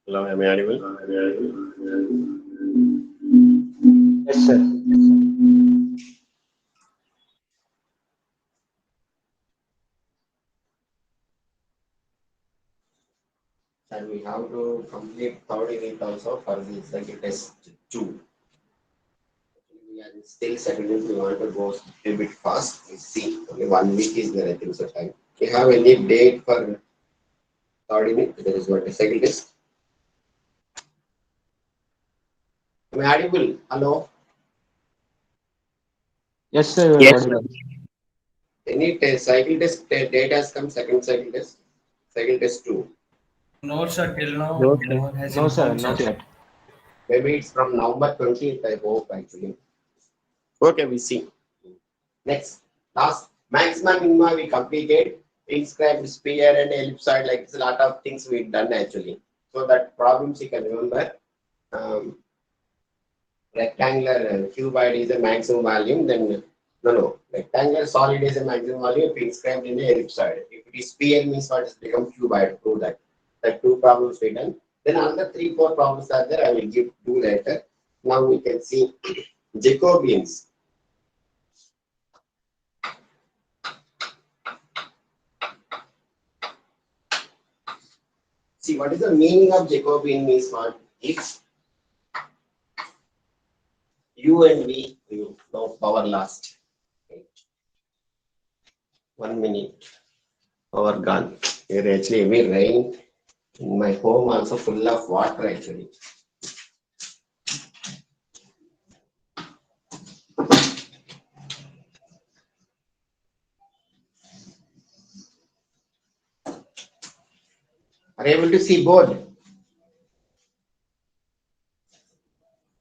Hello, am I audible? Yes, sir. And we have to complete third unit also for the second test 2. We are still second unit, we want to go a little bit fast. We see only 1 week is there, I think so time. We have any date for third unit? There is what the second test. Am I audible? Hello? Yes, sir. You are Yes, sir. audible. Any test, cycle test date has come, second cycle test, cycle test 2. No, sir. Till now, No, no one has no, sir. informed, Not sir. yet. Maybe it's from November 20th, I hope actually. Okay, we see. Next, last maximum minima we completed. Inscribed sphere and ellipsoid, like it's a lot of things we've done actually. So that problems you can remember. Um, rectangular cuboid is a maximum volume, then no, rectangular solid is a maximum volume if inscribed in a ellipsoid. If it is sphere means what is become cuboid, prove that. That two problems we done. Then another 3, 4 problems are there. I will give two later. Now we can see Jacobians. See, what is the meaning of Jacobian means what? If U and V, you know, power last. 1 minute, power gone. Here actually heavy rain. In my home also full of water actually. Are you able to see board?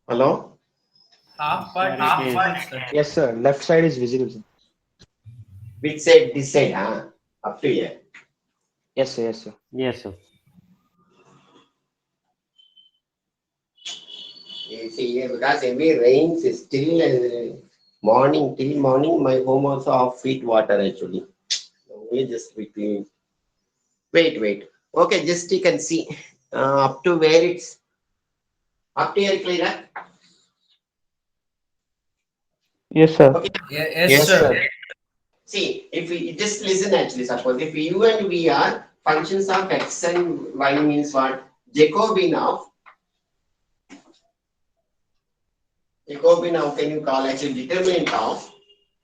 Hello? Half part is Sir, it visible, is. sir. Yes, sir. Left side is visible, sir. Which side? This side, huh? Up to here. Yes, sir. Yes, sir. Yes, sir. You see here because heavy rains is still morning till morning. My home also half feet water actually. We just between. Wait. Okay, just you can see up to where it's up to here clear. Yes, sir. Okay. Yes, Yes, sir. sir. See, if we just listen actually, suppose if U and V are functions of X and Y means what? Jacobian how can you call actually determinant of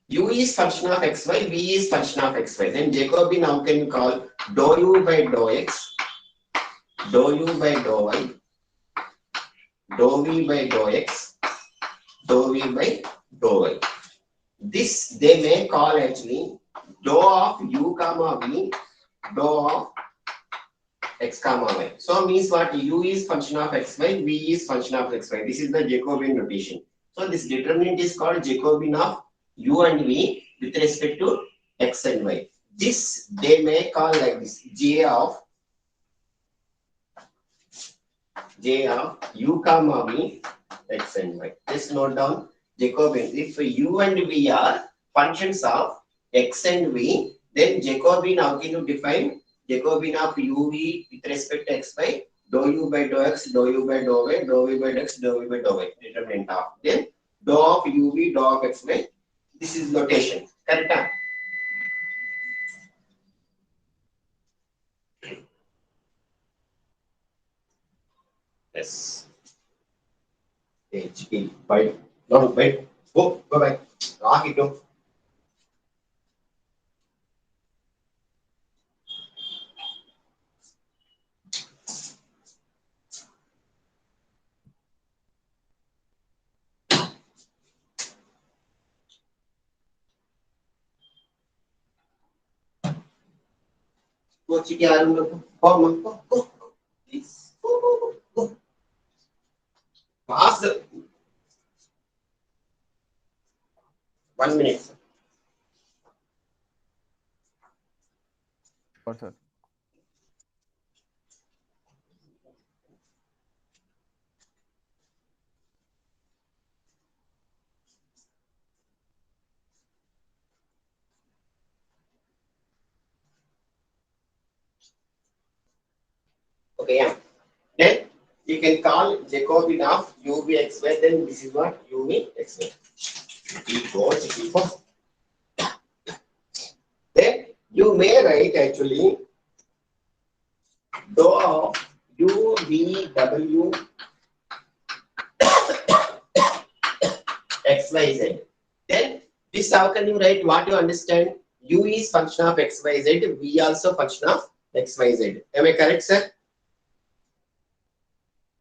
U is function of xy, V is function of xy. Then Jacobian how can you call dou U by dou x, dou U by dou y, dou V by dou x, dou V by dou y. This they may call actually dou of U comma V, dou of x comma y. So means what? U is function of xy, V is function of xy. This is the Jacobian notation. So this determinant is called Jacobian of U and V with respect to x and y. This they may call like this J of U comma V x and y. Just note down Jacobian. If U and V are functions of x and v, then Jacobian how can you define Jacobian of uv with respect to x by dou u by dou x, dou u by dou y, dou v by x, dou v by dou y. Determinant of then dou of uv, dou of x by this is notation. Correct? Yes. HP. Bye. No, wait. Go back. Rock it up. Go, Chiki, Arun. Go. Please. Go. Fast. 1 minute. Sure, sir. Okay, yeah. Then You can call Jacobian of UVXY, then this is what UVXY. Then you may write actually dou of UVW XYZ. Then this how can you write what you understand? U is function of XYZ, V also function of XYZ. Am I correct, sir?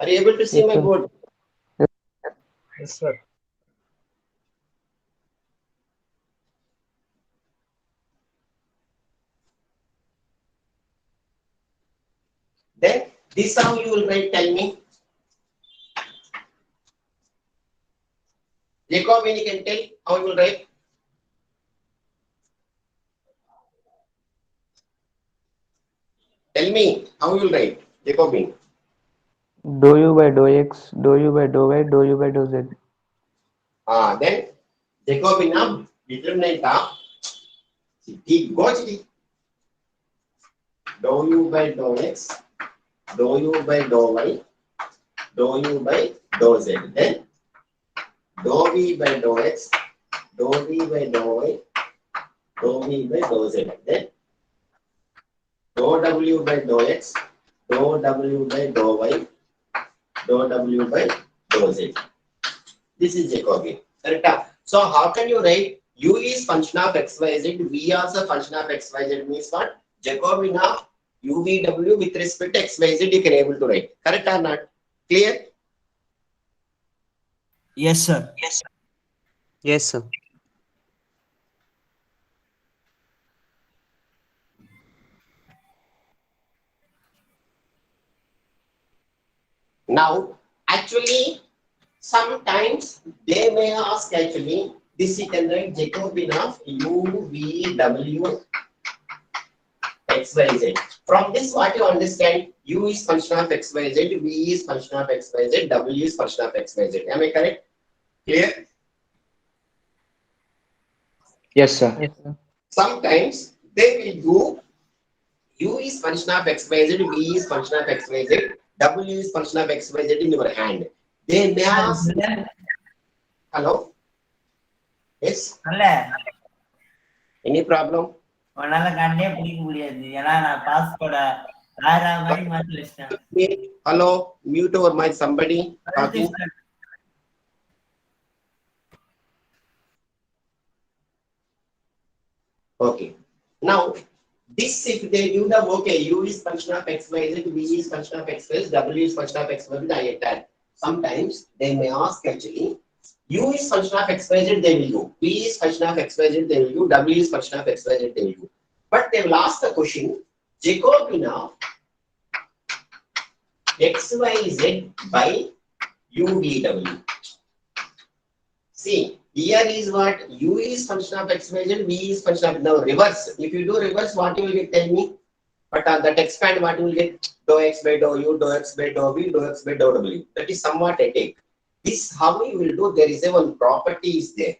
Are you able to see Yes, my sir. board? Yes, sir. Then this how you will write, tell me. Jacobian, you can tell how you will write. Tell me how you will write Jacobian. Dou u by dou x, dou u by dou y, dou u by dou z. Then Jacobian of determinant of T goes dou u by dou x, dou u by dou y, dou u by dou z. Then dou v by dou x, dou v by dou y, dou v by dou z. Then dou w by dou x, dou w by dou y, dou w by dou z. This is Jacobian. Correct? So how can you write u is function of xyz, v also function of xyz means what? Jacobian of uvw with respect to xyz you can able to write. Correct or not? Clear? Yes, sir. Yes, sir. Now, actually, sometimes they may ask actually, this you can write Jacobian of u, v, w, x, y, z. From this, what you understand, u is function of x, y, z, v is function of x, y, z, w is function of x, y, z. Am I correct? Clear? Yes, sir. Yes, sir. Sometimes they will do u is function of x, y, z, v is function of x, y, z, w is function of x, y, z in your hand. They may ask, hello? Yes? Any problem? உன்னால கண்டே பிடிக்க முடியாது ஏன்னா நான் பாஸ்போர்ட வேற மாதிரி மாத்தி வச்சிட்டேன். Hello, mute over mic somebody talking. Okay. Now, this if they give the okay, u is function of x, y, z, v is function of x, y, z, w is function of x, y, z, I attack. Sometimes they may ask actually, u is function of x, y, z, they will do. V is function of x, y, z, they will do. W is function of x, y, z, they will do. But they will ask the question, Jacobian of x, y, z by u, v, w. See, here is what u is function of x, y, z, v is function of now reverse. If you do reverse, what you will get? Tell me. But that expand, what you will get? Dou x by dou u, dou x by dou v, dou x by dou w. That is somewhat a take. This how we will do. There is a one property is there.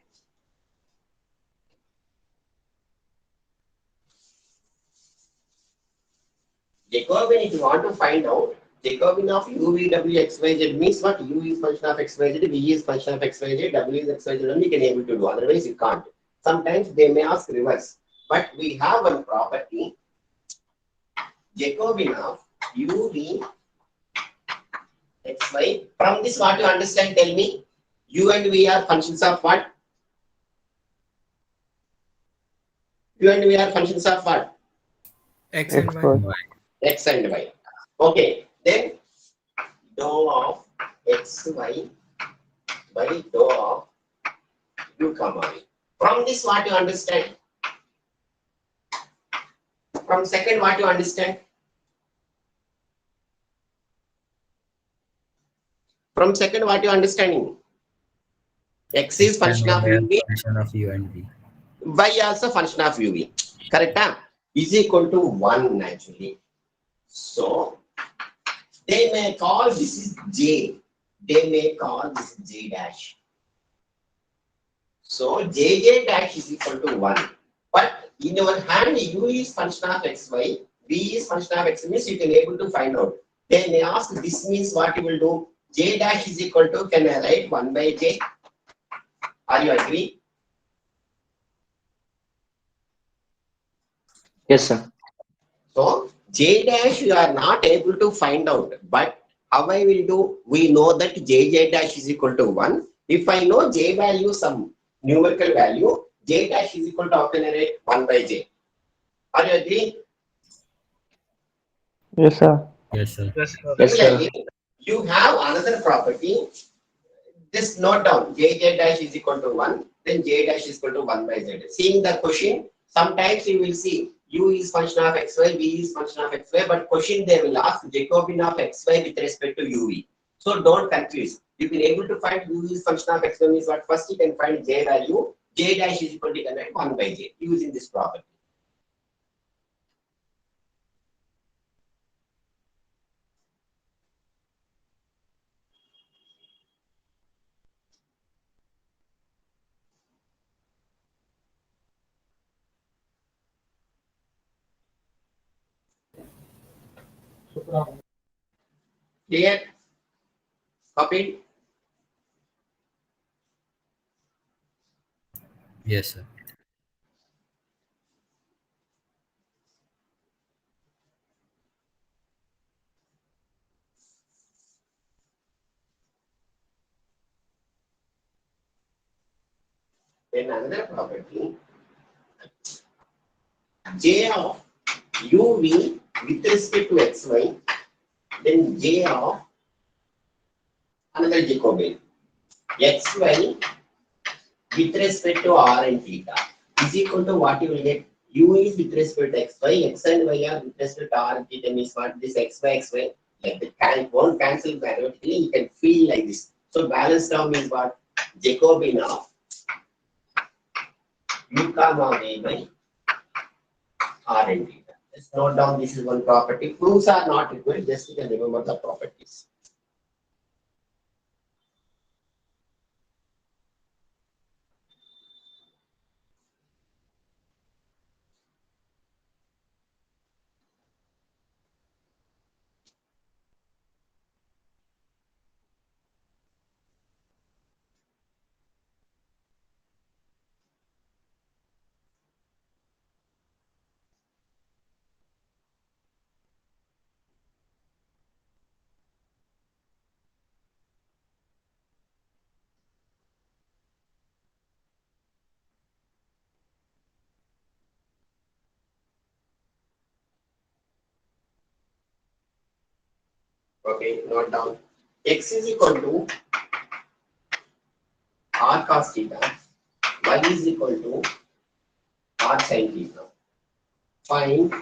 Jacobian, if you want to find out, Jacobian of u, v, w, x, y, z means what? U is function of x, y, z, v is function of x, y, z, w is x, y, z only you can able to do. Otherwise, you can't. Sometimes they may ask reverse. But we have one property. Jacobian of u, v, x, y. From this, what you understand? Tell me. U and v are functions of what? U and v are functions of what? X and X, Y. Y. X and y. Okay. Then dou of x, y by dou of u comma v. From this, what you understand? From second, what you understand? From second, what you understanding? X is function of u, v. Function of U and V. Y also function of u, v. Correct? Is equal to 1 actually. So, they may call this is J. They may call this is J dash. So, J dash is equal to 1. But in your hand, U is function of x, y, V is function of x means you can able to find out. They may ask, this means what you will do? J dash is equal to, can I write 1 by j? Are you agree? Yes, sir. So j dash you are not able to find out, but how I will do? We know that j dash is equal to 1. If I know j value, some numerical value, j dash is equal to, how can I write 1 by j? Are you agree? Yes, sir. Yes, sir. Yes, sir. Yes, sir. Similarly, you have another property. Just note down j dash is equal to 1, then j dash is equal to 1 by z. Seeing the question, sometimes you will see u is function of xy, v is function of xy, but question they will ask Jacobian of xy with respect to uv. So don't confuse. If you are able to find u is function of xy means what? First you can find j value, j dash is equal to 1 by j using this property. Clear? Copied? Yes, sir. Then another property, j of uv with respect to xy, then j of another Jacobian xy with respect to r and theta is equal to what you will get. U is with respect to xy, x and y are with respect to r and theta means what? This xy, like the won't cancel mathematically, you can feel like this. So balance term is what? Jacobian of u comma y by r and theta. Let's note down this is one property. Proofs are not required, just you can remember the properties. Okay, note down. X is equal to r cos theta, y is equal to r sin theta. Find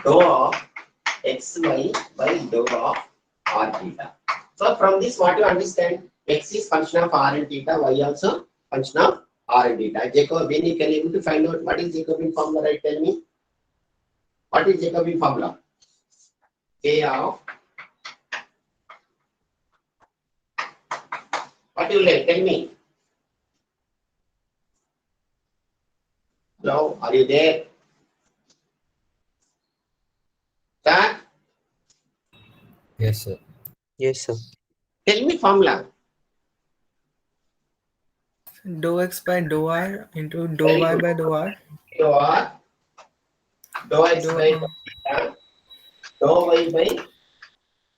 dou of xy by dou of r theta. So from this, what you understand? X is function of r and theta, y also function of r and theta. Jacobian, you can able to find out what is Jacobian formula, right? Tell me. What is Jacobian formula? J of, what you like? Tell me. Hello, are you there? Sir, Yes, sir. Yes, sir. tell me formula. Dou x by dou r into dou Very y good. by dou r. Dou r, dou x Dou, by dou theta, dou y by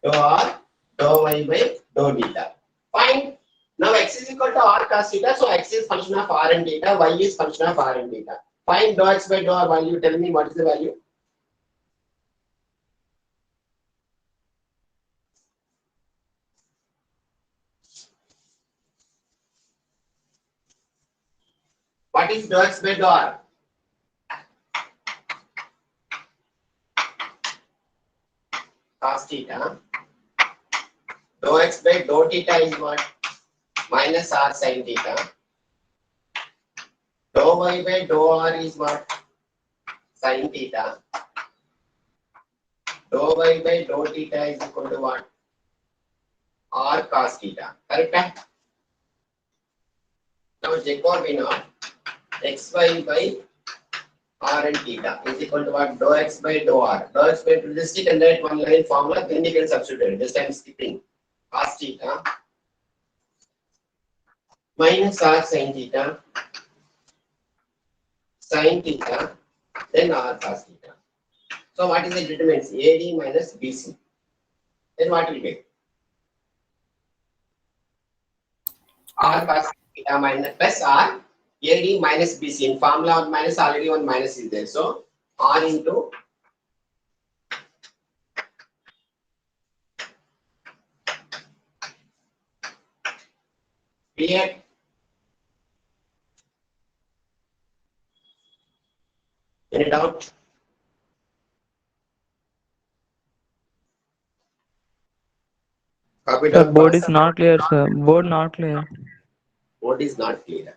dou r, dou y by dou theta. Fine. Now x is equal to r cos theta, so x is function of r and theta, y is function of r and theta. Find dou x by dou r value. Tell me what is the value? What is dou x by dou r? Cos theta. Dou x by dou theta is what? Minus r sin theta. Dou y by dou r is what? Sin theta. Dou y by dou theta is equal to what? R cos theta. Correct? Now Jacobian of xy by R and theta is equal to what? Dou x by dou r. Dou x by just you can write one line formula, then you can substitute. Just I'm skipping. Cos theta minus r sin theta, then r cos theta. So what is the determinants? AD minus BC. Then what will you get? R cos theta minus plus R AD minus BC. In formula of minus already one minus is there. So R into clear. Any doubt? Copy Sir, down board fast. is not clear, sir. Board not clear. What is not clear?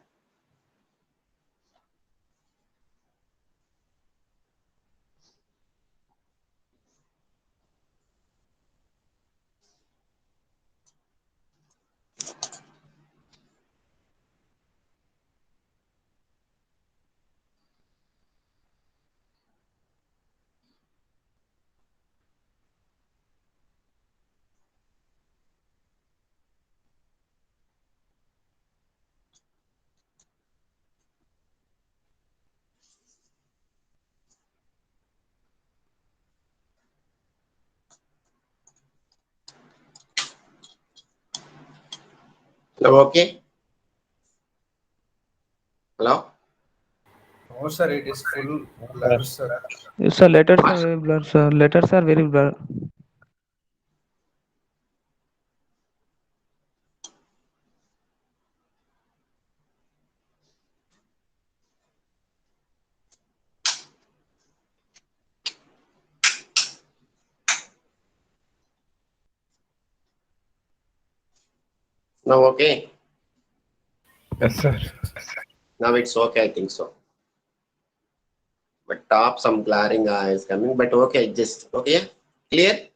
Now okay? Hello? No, sir, it is full blur, sir. Yes, sir, letters are very blurred, sir. Letters are very blurred. Now okay? Yes, sir. Now it's okay, I think so. But top some glaring is coming, but okay, just okay. Clear?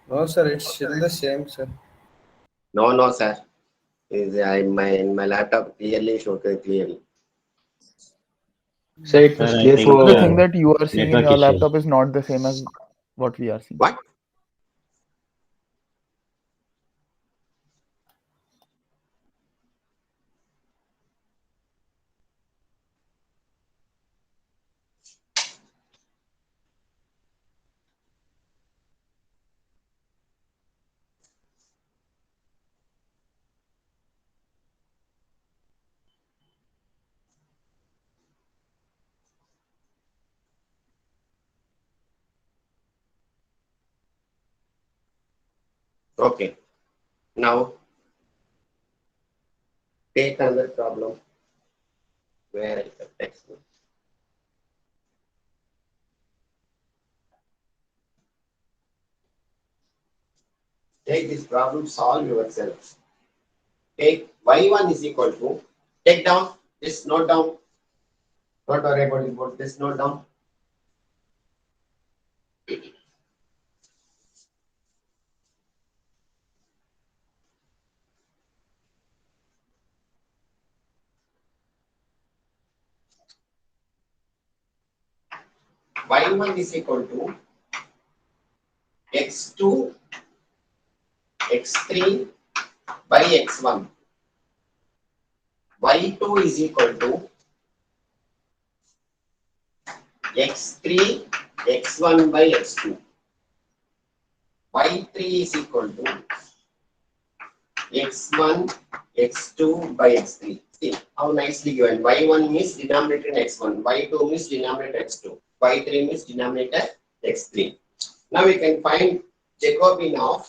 No, sir, it's still the same, sir. No, sir. Is in my laptop clearly show clearly. So it's Sir, I think basically The thing that you are seeing in network your issues. laptop is not the same as what we are seeing. What? Okay. Now take another problem where I can text. Take this problem, solve yourself. Take y1 is equal to, take down, just note down. Don't worry about it, but just note down. Y1 is equal to x2, x3 by x1. Y2 is equal to x3, x1 by x2. Y3 is equal to x1, x2 by x3. See how nicely given. Y1 means denominator in x1, Y2 means denominator x2, Y3 means denominator x3. Now we can find Jacobian of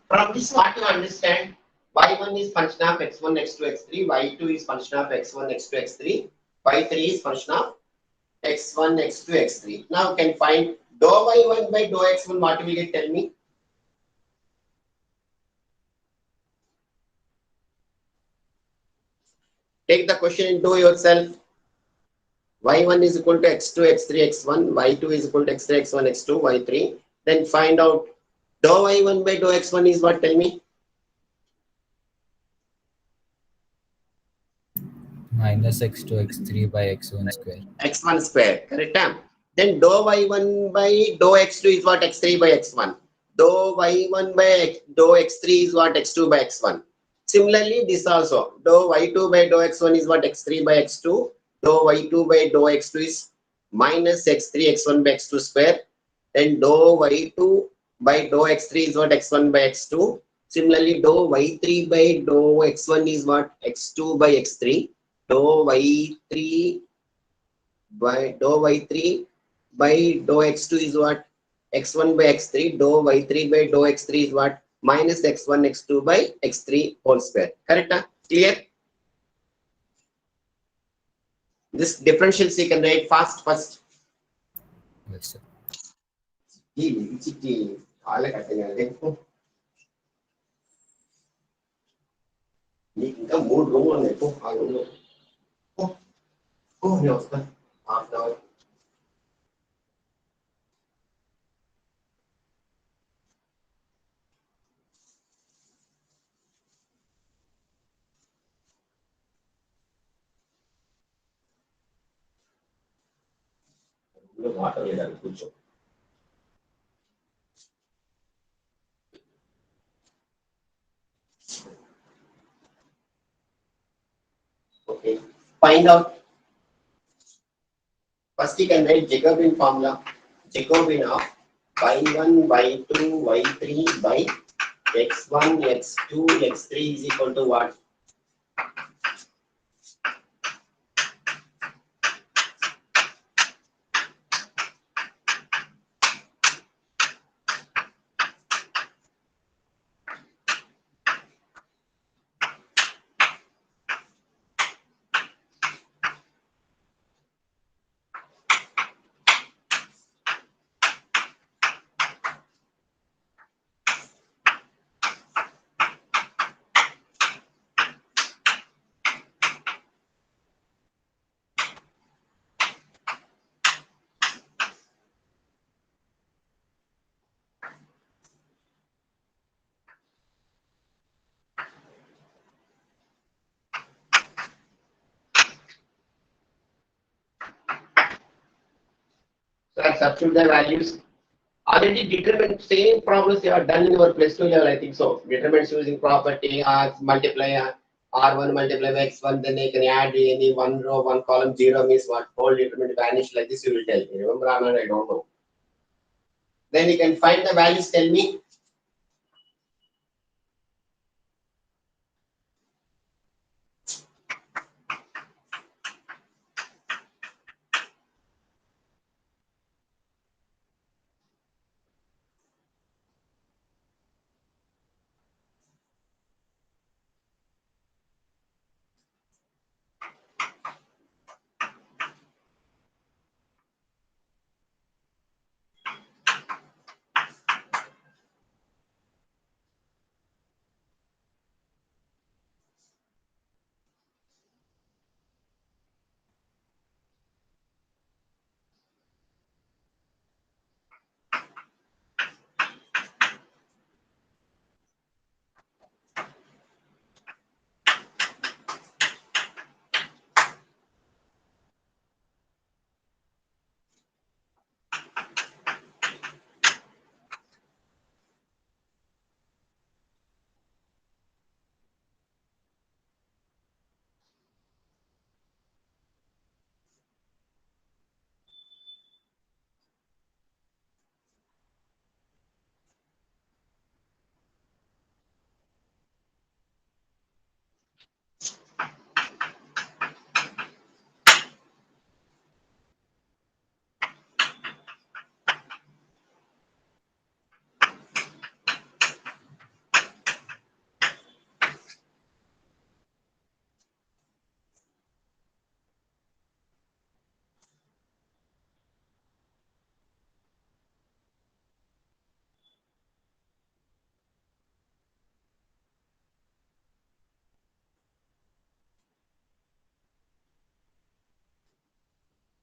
from this what you understand, y1 is function of x1, x2, x3, y2 is function of x1, x2, x3, y3 is function of x1, x2, x3. Now you can find dou y1 by dou x1, what will you tell me? Take the question and do yourself. y1 is equal to x2, x3, x1, y2 is equal to x3, x1, x2, y3. Then find out dou y1 by dou x1 is what? Tell me. Minus x2 x3 by x1 square. X1 square, correct? Then dou y1 by dou x2 is what? X3 by x1. Dou y1 by dou x3 is what? X2 by x1. Similarly, this also dou y2 by dou x1 is what? X3 by x2. Dou y2 by dou x2 is minus x3 x1 by x2 square. Then dou y2 by dou x3 is what? X1 by x2. Similarly, dou y3 by dou x1 is what? X2 by x3. Dou y3 by dou y3 by dou x2 is what? X1 by x3. Dou y3 by dou x3 is what? Minus x1 x2 by x3 whole square. Correct? Clear? This differentials you can write fast first. Yes, sir. నీకు ఇంకా 3 రూమ్లు ఉన్నాయి పో ఆ room లో నేను వస్తాను half an hour water వేయాలి కూర్చో okay find out first you can write Jacobian formula Jacobian of y1 y2 y3 by x1 x2 x3 is equal to what? So substitute the values. Already determined same problems you have done in your plus 2 level, I think so. Determines using property multiply R1 multiply by X1, then you can add any one row, one column, 0 means what? Whole determinant vanish like this, you will tell. You remember or not? I don't know. Then you can find the values, tell me.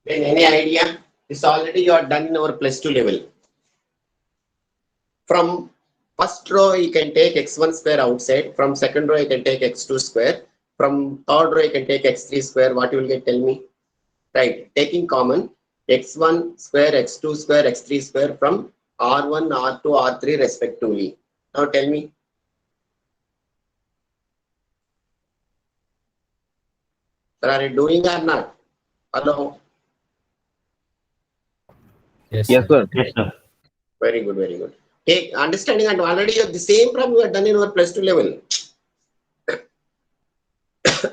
Then any idea? This already you are done in our +2 level. From first row you can take x1 square outside. From second row you can take x2 square. From third row you can take x3 square. What you will get? Tell me. Right. Taking common x1 square, x2 square, x3 square from R1, R2, R3 respectively. Now tell me. Sir, are you doing or not? Hello. Yes, Yes, sir. sir. Yes, sir. Very good, very good. Take understanding and already you have the same problem you have done in our +2 level.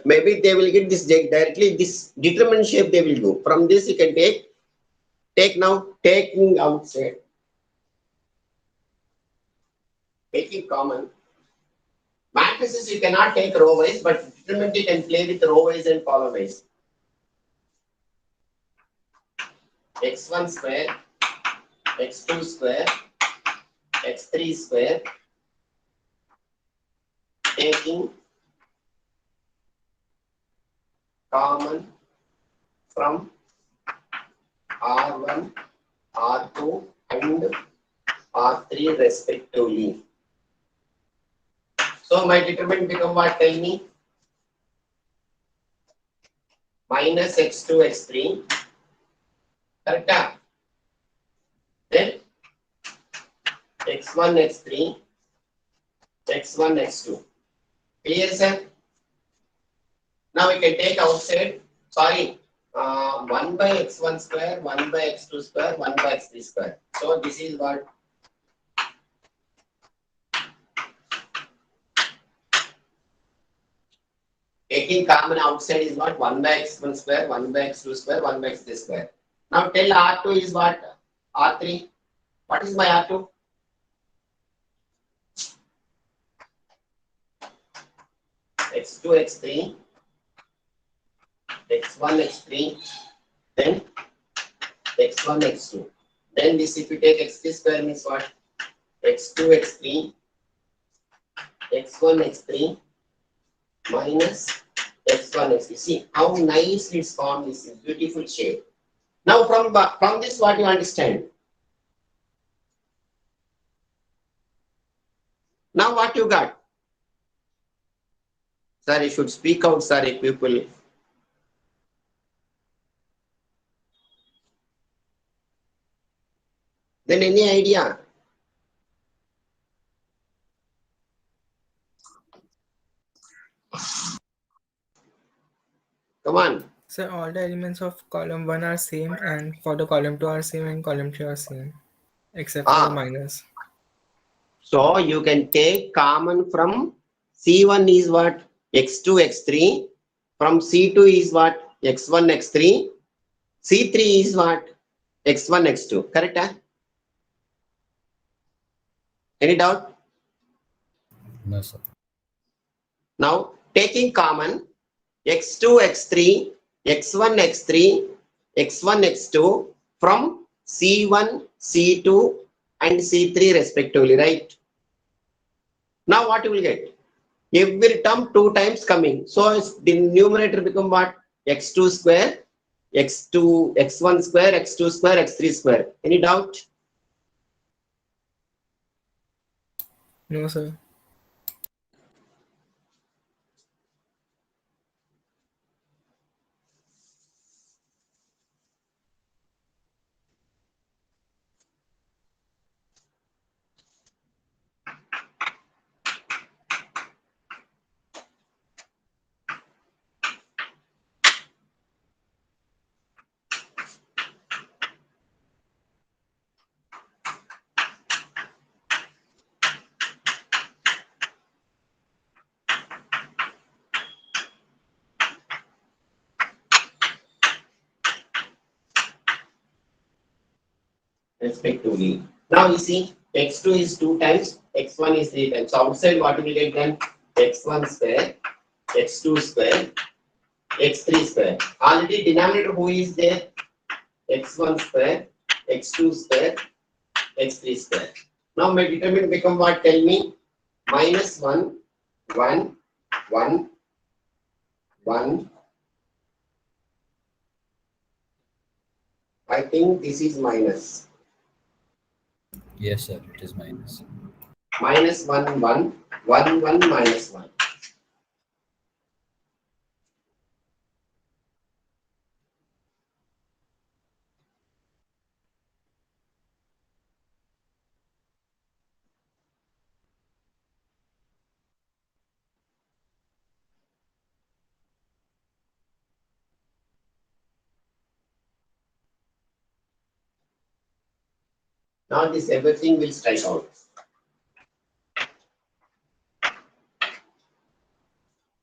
Maybe they will get this directly, this determinant shape they will do. From this you can take now, taking outside, taking common. Matrices you cannot take row wise, but determinant you can play with row wise and column wise. x1 square, x2 square, x3 square, taking common from R1, R2 and R3 respectively. So my determinant become what? Tell me. Minus x2, x3. Correct? Then x1, x3, x1, x2. Clear, sir? Now we can take outside, sorry, 1 by x1 square, 1 by x2 square, 1 by x3 square. So this is what? Taking common outside is what? 1 by x1 square, 1 by x2 square, 1 by x3 square. Now tell R2 is what? R3. What is my R2? x2, x3, x1, x3, then x1, x2. Then this if you take x3 square means what? x2, x3, x1, x3 minus x1, x3. See how nicely it's formed this beautiful shape. Now from this what you understand? Now what you got? Sir, you should speak out, sir, people. Then any idea? Come on. So all the elements of column 1 are same, and for the column 2 are same, and column 3 are same, except for the minus. So you can take common from C1 is what? X2, X3. From C2 is what? X1, X3. C3 is what? X1, X2. Correct? Huh? Any doubt? No, sir. Now taking common x2, x3, x1, x3, x1, x2 from C1, C2 and C3 respectively, right? Now what you will get? Every term 2 times coming. So the numerator become what? x2 square, x2, x1 square, x2 square, x3 square. Any doubt? No, sir. Respectively. Now you see x2 is 2 times, x1 is 3 times. So outside what will get then? x1 square, x2 square, x3 square. Already denominator who is there? x1 square, x2 square, x3 square. Now my determinant become what? Tell me. Minus 1, 1, 1, 1, I think this is minus. Yes, sir. It is minus. Minus 1, 1, 1, 1, minus 1. Now this everything will strike out.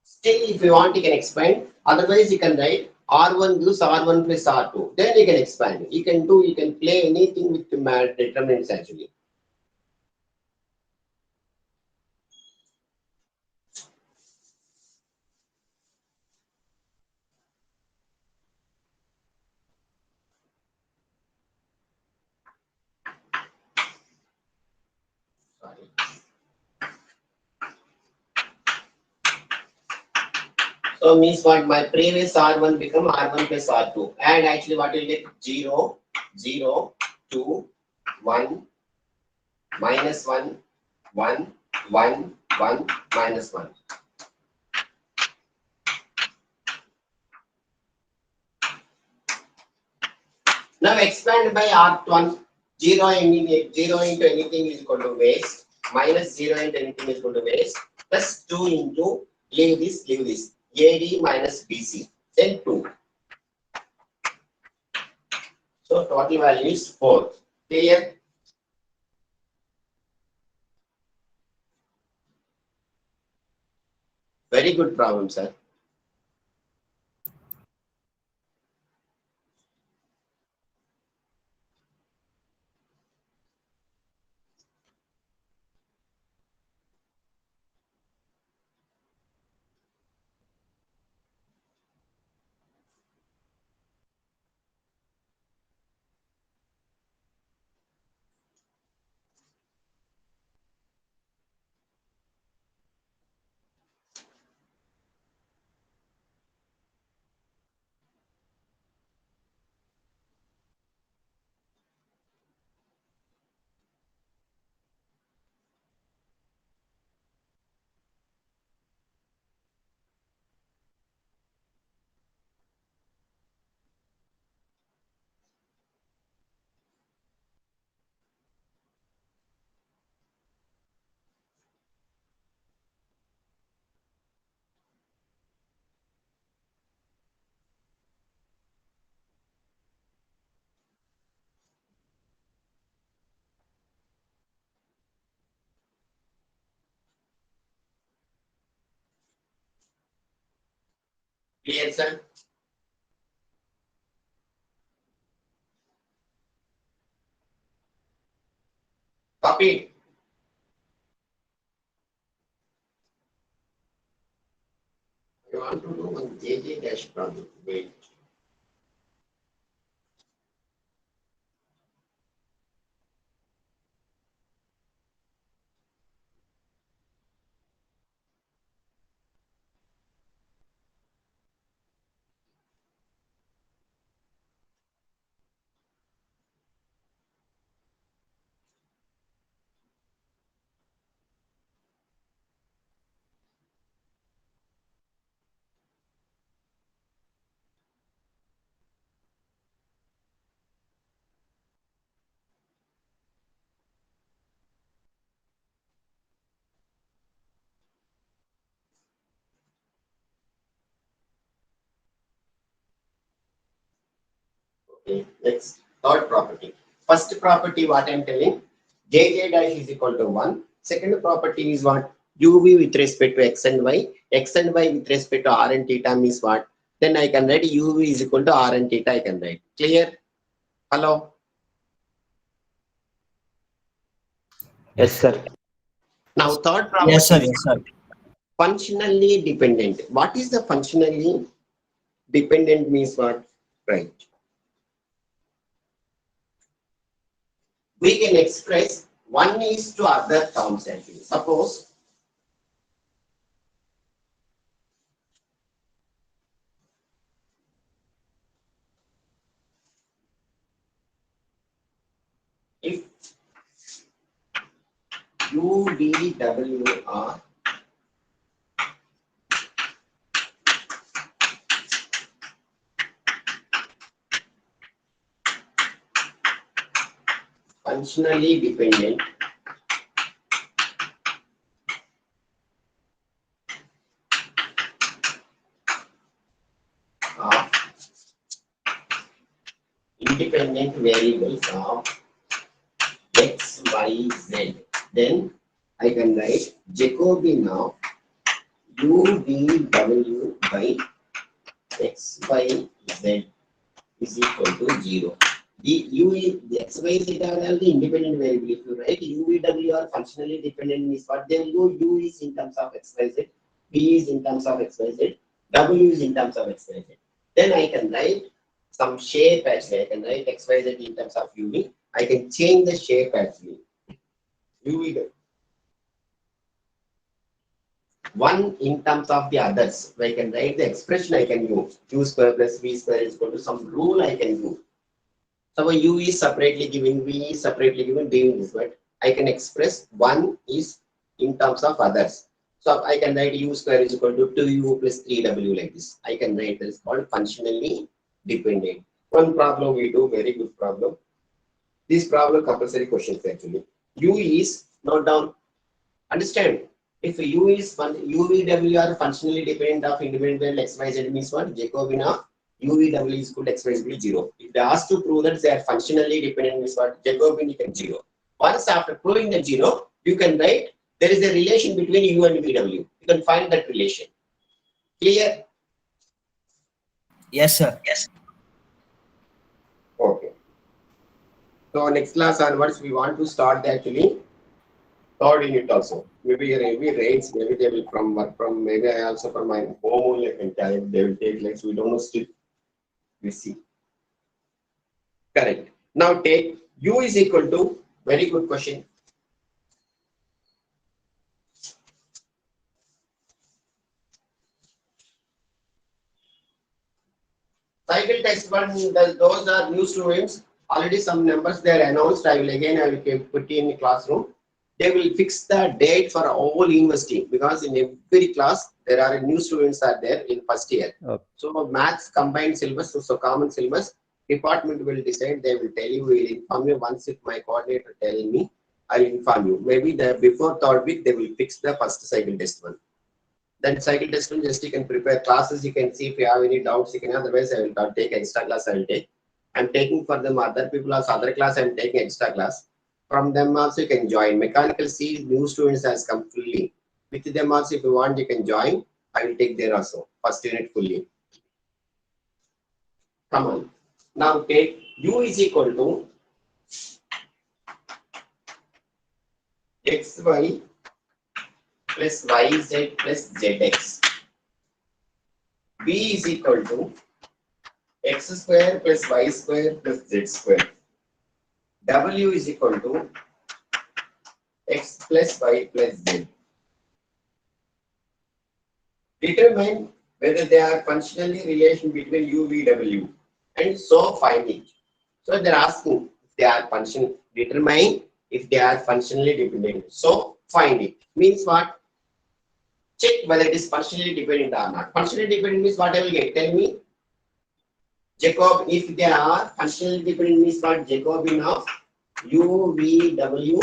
Still, if you want, you can expand. Otherwise, you can write R1 gives R1 plus R2. Then you can expand. You can play anything with the determinants actually. Sorry. So means what my previous R1 become R1 plus R2. And actually what will get 0, 0, 2, 1, minus 1, 1, 1, 1, minus 1. Now expand by R1. 0 into anything is equal to waste. Minus 0 into anything is equal to waste. Plus 2 into leave this. AD minus BC. Then 2. So total value is 4. Clear? Very good problem, sir. Clear, sir? Copy. You want to do one JJ dash problem. Wait. Okay, next, third property. First property, what I'm telling, jj dash is equal to 1. Second property is what? uv with respect to x and y. X and y with respect to r and theta means what? Then I can write uv is equal to r and theta, I can write. Clear? Hello? Yes, sir. Now, third Yes, sir. property, Yes, sir. functionally dependent. What is the functionally dependent means what? Right. We can express one is to other terms actually. Suppose U, V, W are functionally dependent of independent variables of x, y, z. Then I can write Jacobian of U, V, W by x, y, z is equal to 0. The x, y, z are all the independent variable. If you write U, V, W are functionally dependent, means what they will do? U is in terms of x, y, z, V is in terms of x, y, z, W is in terms of x, y, z. Then I can write some shape actually. I can write x, y, z in terms of U, V. I can change the shape actually. U, V, one in terms of the others. I can write the expression I can use. U square plus V square is equal to some rule I can do. So U is separately given, V is separately given, doing this, but I can express one is in terms of others. So I can write U square is equal to 2U plus 3W like this. I can write this called functionally dependent. One problem we do, very good problem. This problem compulsory questions actually. U is note down. Understand? If U is U, V, W are functionally dependent of independent variable x, y, z means what? Jacobian of U, V, W is equal to x, y, z 0. If they ask to prove that they are functionally dependent means what? Jacobian you can 0. Once after proving the 0, you can write there is a relation between U and V, W. You can find that relation. Clear? Yes, sir. Yes. Okay. So next class onwards we want to start actually third unit also. Maybe rates, maybe they will from work from, maybe I also from my home only I can tell it, they will take like, we don't know still. We see. Correct. Now take U is equal to, very good question. Cycle text one, those are new students. Already some numbers they are announced. I will put in classroom. They will fix the date for all university because in every class there are new students are there in first year. Okay. So maths combined syllabus, so common syllabus. Department will decide. They will tell you. We will inform you once if my coordinator tell me. I will inform you. Maybe the before third week they will fix the first cycle test one. Then cycle test one just you can prepare classes. You can see if you have any doubts. You can, otherwise I will take extra class. I will take. I'm taking for them other people as other class. I'm taking extra class. From them also you can join. Mechanical C new students has come fully. With them also if you want you can join. I will take there also. First unit fully. Come on. Now take U is equal to xy plus yz plus zx. B is equal to x square plus y square plus z square. W is equal to x plus y plus z. Determine whether they are functionally relation between U, V, W, and so find it. So they are asking if they are function. Determine if they are functionally dependent. So find it. Means what? Check whether it is functionally dependent or not. Functionally dependent means what I will get. Tell me. Jacob, if they are functionally dependent means what? Jacobian of U, V, W,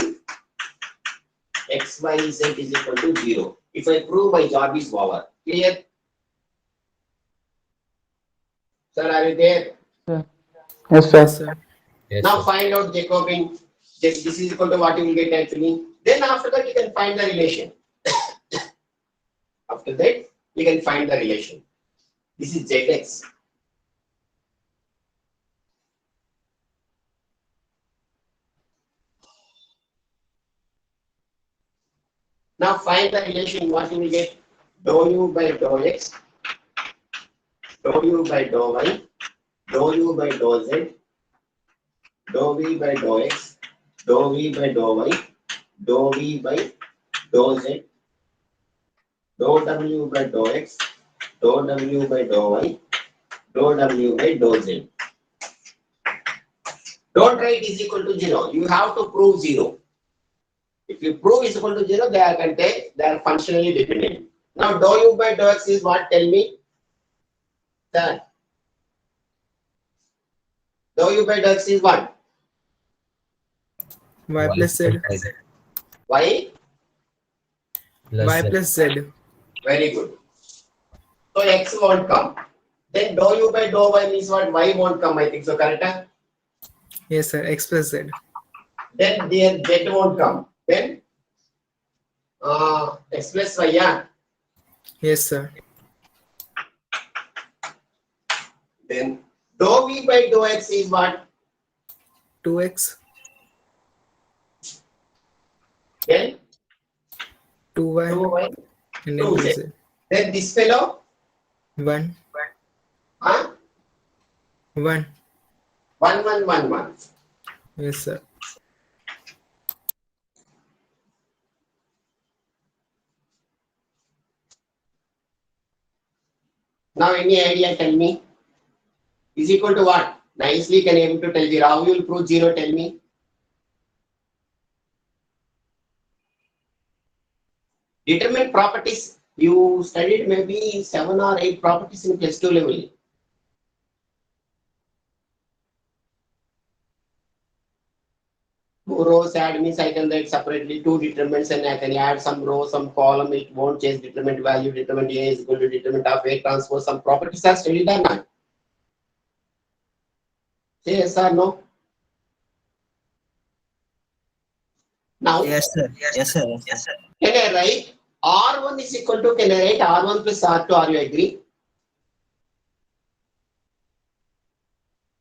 X, Y, Z is equal to 0. If I prove my job is over. Clear? Sir, are you there? Yes, sir. Yes, sir. Yes, Now sir. find out Jacobian. This is equal to what you will get actually. Then after that you can find the relation. After that you can find the relation. This is ZX. Now find the relation. What you will get? Dou U by dou X, dou U by dou Y, dou U by dou Z, dou V by dou X, dou V by dou Y, dou V by dou Z, dou W by dou X, dou W by dou Y, dou W by dou Z. Don't write is equal to 0. You have to prove 0. If you prove is equal to 0, they are functionally dependent. Now dou u by dou x is what? Tell me. That dou u by dou x is what? Y plus Z. Y Plus Z. Very good. So x won't come. Then dou u by dou y means what? Y won't come, I think so, correct? Yes, sir. X plus Z. Then their z won't come. Then x plus y, yeah. Yes, sir. Then dou v by dou x is what? 2x. Then 2y. 2y, And 2z. then Z. Then this fellow, 1. huh? 1. 1, 1, 1, 1. Yes, sir. Now any idea, tell me. Is equal to what? Nicely can able to tell me. How you will prove 0, tell me. Determinant properties. You studied maybe 7 or 8 properties in plus 2 level. 2 rows add means I can write separately 2 determinants and I can add some row, some column. It won't change determinant value. Determinant A is equal to determinant of A transpose. Some properties are studied or not? Say yes or no? Now, Yes, sir. Yes, sir. Yes, sir. can I write R1 is equal to, can I write R1 plus R2? Are you agree?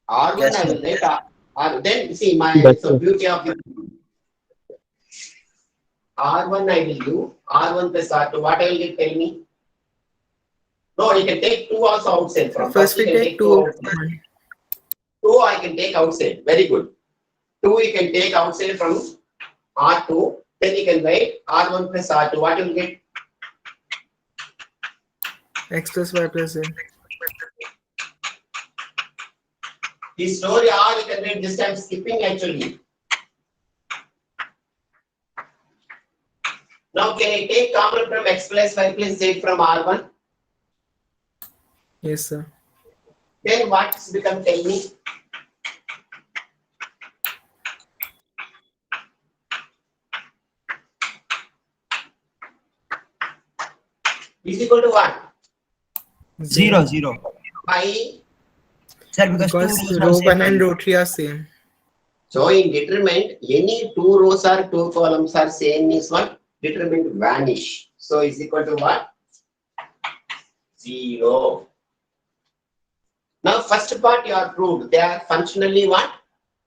R1 Yes, I sir. will write then see my Yes, so sir. beauty of it. R1 I will do R1 plus R2. What I will get? Tell me. No, you can take 2 also outside from. First we you can take 2 2. outside. 2 I can take outside. Very good. 2 you can take outside from R2. Then you can write R1 plus R2. What you will get? X plus Y plus Z. This story R you can write this time skipping actually. Now can I take common from X plus Y plus Z from R1? Yes, sir. Then what's become? Tell me. Is equal to what? 0, 0. By Sir, because Because 2 rows are row same. 1 and row 3 are same. so in determinant any 2 rows or 2 columns are same is what? Determinant vanish. So is equal to what? 0. Now first part you are proved they are functionally what?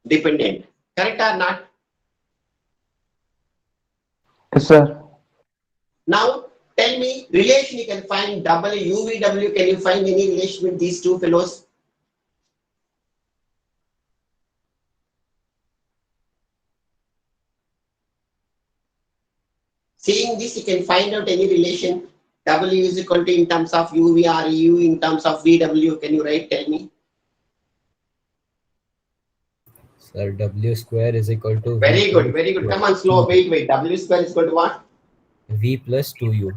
Dependent. Correct or not? Yes, sir. Now tell me relation you can find W, UVW. Can you find any relation with these two fellows? Seeing this, you can find out any relation. W is equal to in terms of UV or U in terms of VW. Can you write? Tell me. Sir, W square is equal to Very V good, plus very good. Come on, slow. Wait. W square is equal to what? V plus 2U.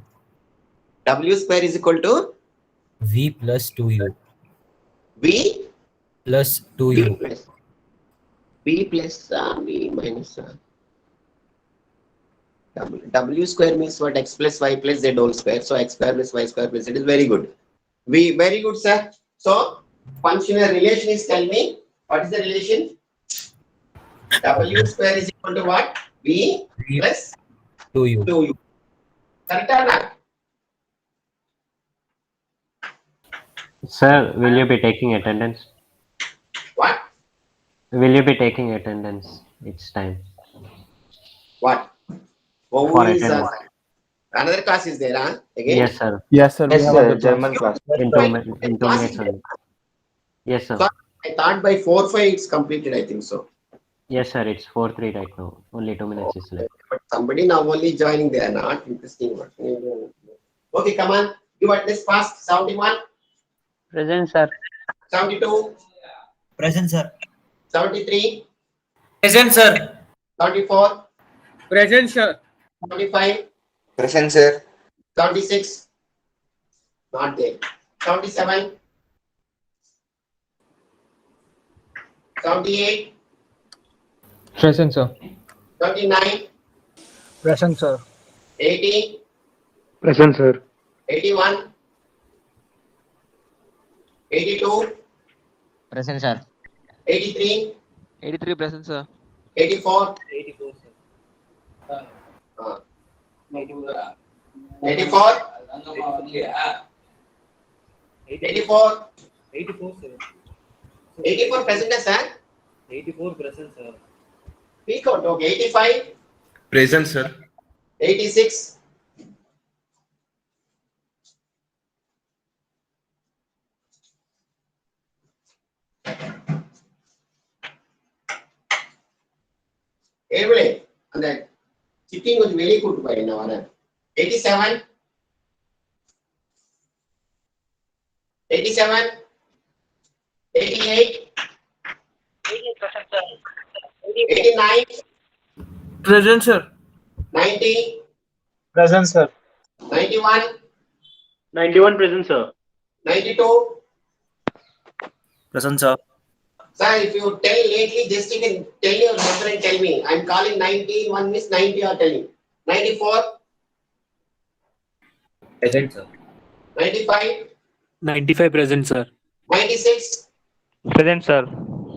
W square is equal to V plus 2U. V Plus B 2U. plus B plus B minus W square means what? X plus Y plus Z whole square. So X square plus Y square plus Z is very good. Very good, sir. So functional relation is, tell me what is the relation? W square is equal to what? V V plus 2U. 2U. Correct or not? Sir, will you be taking attendance? What? Will you be taking attendance each time What? Oh, for is attendance? another class is there, huh? Again? Yes, sir. Yes, sir. We Yes, have sir. other class. German class. In 2 minutes only. Yes, sir. I thought by 4-5 it's completed, I think so. Yes, sir. It's 4-3 right now. Only 2 minutes is left. But somebody now only joining, they are not interesting. Okay, come on. You at this past 71, Present, sir. 72, Present, sir. 73, Present, sir. 74, Present, sir. 75, Present, sir. 76, not there. 77, 78, Present, sir. 79, Present, sir. 80, Present, sir. 81, 82, Present, sir. 83, 83 present, sir. 84, 84, sir. 84, 84, 84, sir. 84 present, sir. 84 present, sir. Speak out, okay. 85, Present, sir. 86, 87, 87, 88, 89, Present, sir. 90, Present, sir. 91, 91 present, sir. 92. Present, sir. Sir, if you tell lately, just you can tell your number and tell me. I'm calling 90, one miss 90 or telling. 94, Present, sir. 95, 95 present, sir. 96, Present, sir.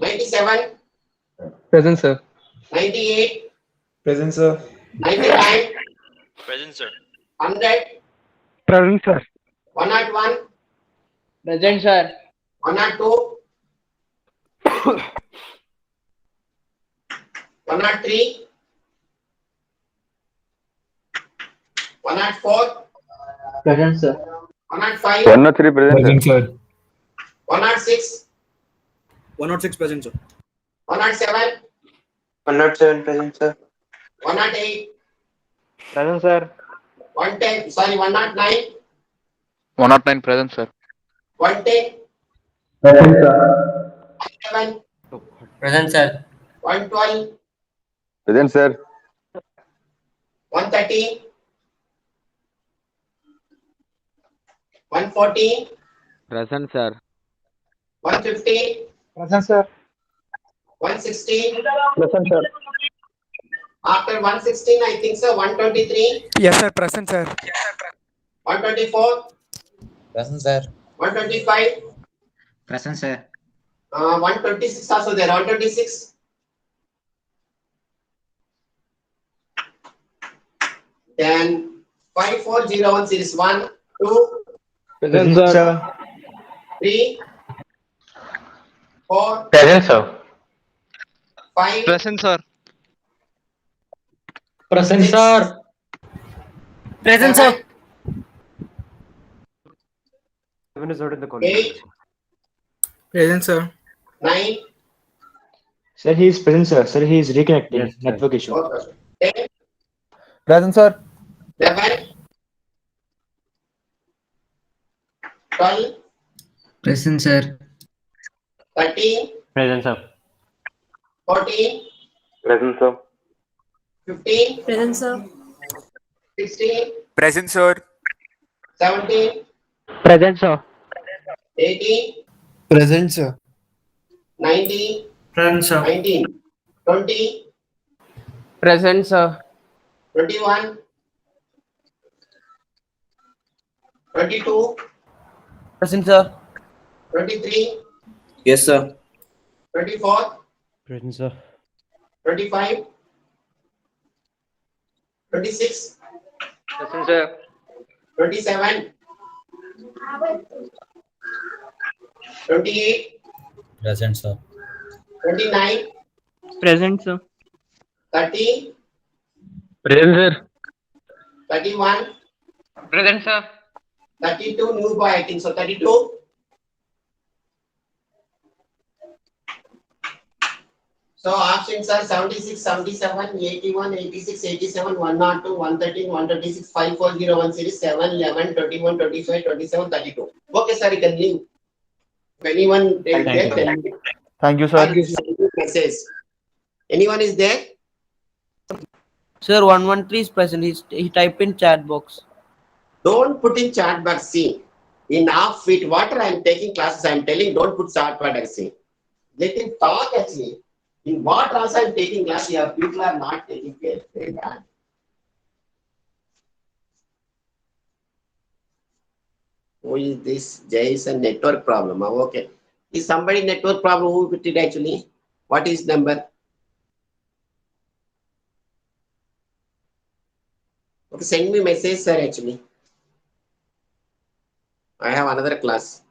97, Present, sir. 98, Present, sir. 99, Present, sir. 100, Present, sir. 101, Present, sir. 102, 103, 104, Present, sir. 105, 103 present, sir. 106, 106 present, sir. 107, 107 present, sir. 108, Present, sir. 110, sorry, 109, 109 present, sir. 110, Present, sir. 7, Present, sir. 112, Present, sir. 113, 114, Present, sir. 115, Present, sir. 116. Present, sir. After 116, I think so. 123, Yes, sir. Present, sir. 124, Present, sir. 125, Present, sir. 126 also there. 126, then 5401 series 1, 2, Present, sir. 3, 4, Present, sir. 5, Present, sir. Present, sir. Present, 7, Seven is not in the column. 8, Present, sir. 9, Sir, he is present, sir. Sir, he is reconnecting. Yes, sir. Network issue. 10, Present, sir. 11, 12, Present, sir. 13, Present, sir. 14, Present, sir. 15, Present, sir. 16, Present, sir. 17, Present, sir. 18, Present, sir. 19, Present, sir. 19, 20, Present, sir. 21, 22, Present, sir. 23, Yes, sir. 24, Present, sir. 25, 26, Present, sir. 27, 28, Present, sir. 29, Present, sir. 30, Present, sir. 31, Present, sir. 32, new boy, I think so, 32, so options are 76, 77, 81, 86, 87, 102, 113, 136, 5401 series, 7, 11, 21, 25, 27, 32. Okay, sir, you can leave. If anyone is Thank there, you. then Thank you, sir. message. Anyone is there? Sir, 113 is present. He typed in chat box. Don't put in chat box. See, in half feet water, I am taking classes. I am telling, don't put chat box. See, let him talk actually. In what also I am taking class, here people are not taking care. Very bad. Who is this? Jason network problem. Oh, okay. Is somebody network problem? Who put it actually? What is number? Okay, send me message, sir. Actually, I have another class.